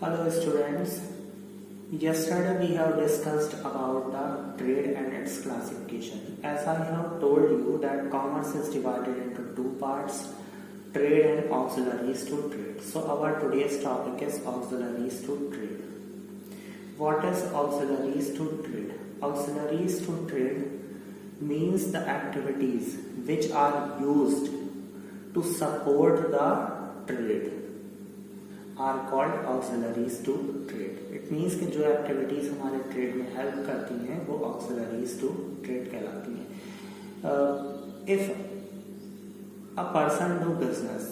Hello students. Yesterday we have discussed about the trade and its classification. As I have told you that commerce is divided into two parts, trade and auxiliaries to trade. So our today's topic is auxiliaries to trade. What is auxiliaries to trade? Auxiliaries to trade means the activities which are used to support the trade are called auxiliaries to trade. It means कि जो activities हमारे trade में help करती हैं वो auxiliaries to trade कहलाती हैं. If a person do business,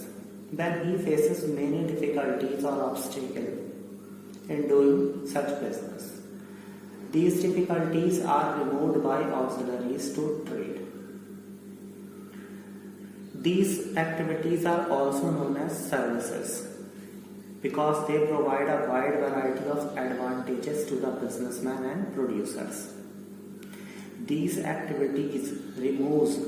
then he faces many difficulties or obstacles in doing such business. These difficulties are removed by auxiliaries to trade. These activities are also known as services, because they provide a wide variety of advantages to the businessman and producers. These activities removes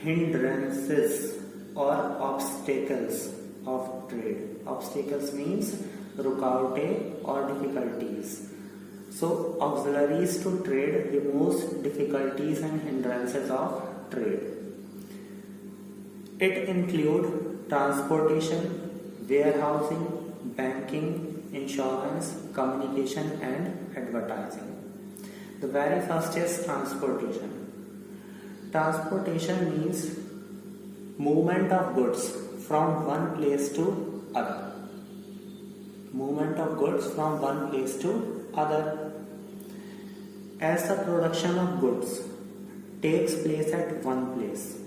hindrances or obstacles of trade. Obstacles means rukawateं or difficulties. So auxiliaries to trade removes difficulties and hindrances of trade. It include transportation, warehousing, banking, insurance, communication and advertising. The very first is transportation. Transportation means movement of goods from one place to other. Movement of goods from one place to other. As the production of goods takes place at one place,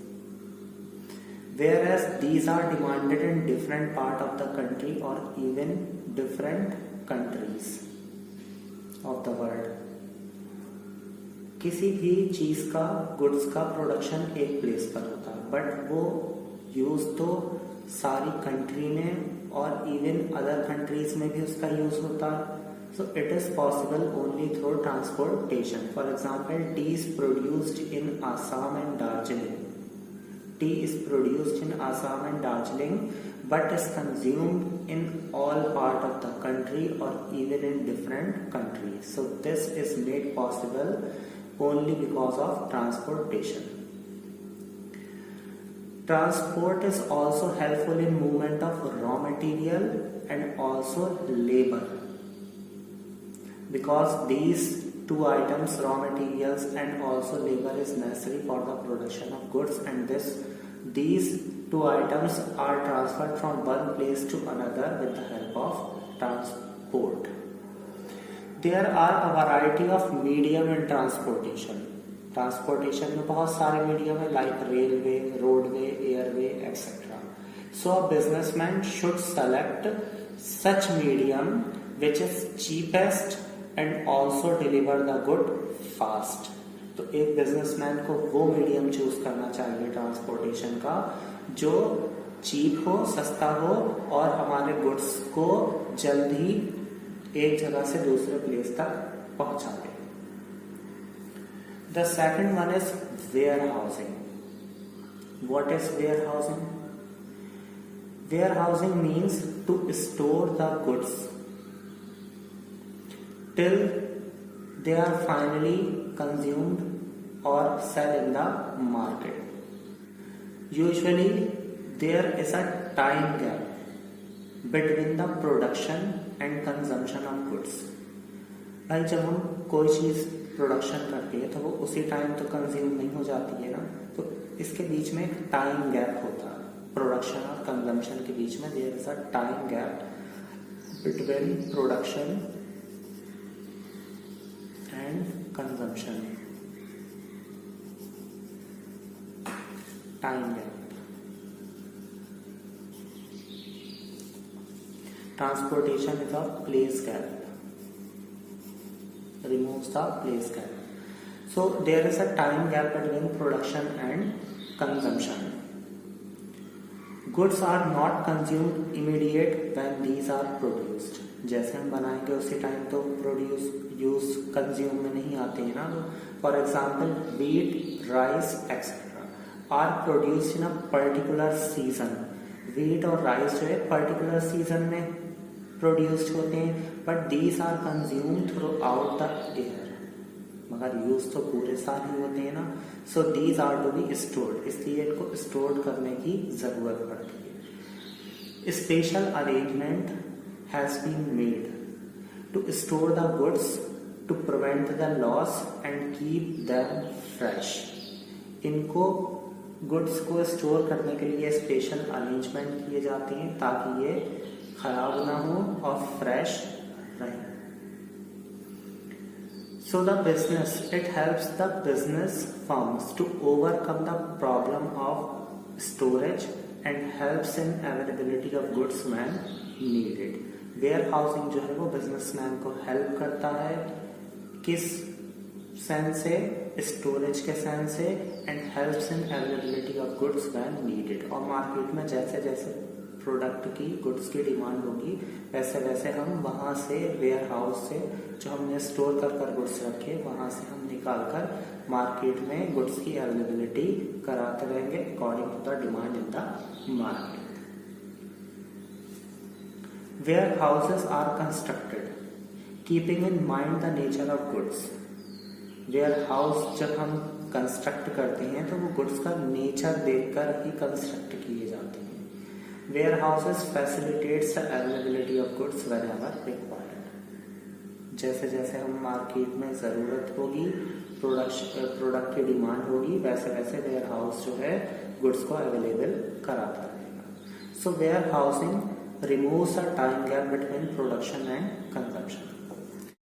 whereas these are demanded in different part of the country or even different countries of the world. किसी भी चीज का goods का production एक place पर होता है, but वो यूज तो सारी कंट्री में और इवन अदर कंट्रीज में भी उसका यूज होता है. So it is possible only through transportation. For example, T is produced in Assam and Darjeeling. Tea is produced in Assam and Darjeeling, but is consumed in all part of the country or even in different countries. So this is made possible only because of transportation. Transport is also helpful in movement of raw material and also labor, because these two items, raw materials and also labor, is necessary for the production of goods, and these two items are transferred from one place to another with the help of transport. There are a variety of medium in transportation. Transportation में बहुत सारे medium है, like railway, roadway, airway, etc. So a businessman should select such medium which is cheapest and also deliver the good fast. तो एक businessman को वो medium choose करना चाहिए ट्रांसपोर्टेशन का जो चीप हो, सस्ता हो और हमारे गुड्स को जल्द ही एक जगह से दूसरे प्लेस तक पहुंचा दे. The second one is warehousing. What is warehousing? Warehousing means to store the goods till they are finally consumed or sell in the market. Usually there is a time gap between the production and consumption of goods. भाई जब हम कोई चीज production करते हैं तो वो उसी टाइम तो कंज्यूम नहीं हो जाती है ना, तो इसके बीच में एक टाइम गैप होता है. प्रोडक्शन और कंजम्पशन के बीच में there is a time gap between production and consumption. Time gap. Transportation is a place gap. Removes the place gap. So there is a time gap between production and consumption. Goods are not consumed immediate when these are produced. जैसे हम बनाएंगे उसी time तो produce use consume में नहीं आते हैं ना. For example, wheat, rice etcetera are produced in a particular season. Wheat और राइस जो है पर्टिकुलर सीजन में प्रोड्यूस्ड होते हैं, but these are consumed throughout the year, मगर यूज तो पूरे साल ही होते हैं ना। So these are to be stored, इसलिए इनको स्टोर करने की जरूरत पड़ती है। Special arrangement has been made to store the goods to prevent the loss and keep them fresh. इनको गुड्स को स्टोर करने के लिए स्पेशल अरेंजमेंट किए जाते हैं ताकि ये खराब ना हो और फ्रेश रहे। So the business, it helps the business firms to overcome the problem of storage and helps in availability of goods when needed. Warehousing जो है वो businessman को help करता है, किस सेंस से, स्टोरेज के सेंस से, and helps in availability of goods when needed. और मार्केट में जैसे जैसे प्रोडक्ट की, गुड्स की डिमांड होगी वैसे वैसे हम वहाँ से, वेयर हाउस से जो हमने स्टोर कर गुड्स रखे वहाँ से हम निकाल कर मार्केट में गुड्स की अवेलेबिलिटी कराते रहेंगे according to the demand in the market. Warehouses are constructed keeping in mind the nature of goods. Warehouse जब हम कंस्ट्रक्ट करते हैं तो वो गुड्स का नेचर देखकर ही कंस्ट्रक्ट किए जाते हैं। Warehouses facilitates the availability of goods whenever required। जैसे जैसे हम मार्केट में ज़रूरत होगी, प्रोडक्ट की डिमांड होगी, वैसे वैसे वेयर हाउस जो है गुड्स को अवेलेबल कराता रहेगा। So warehousing removes a time gap between production and consumption.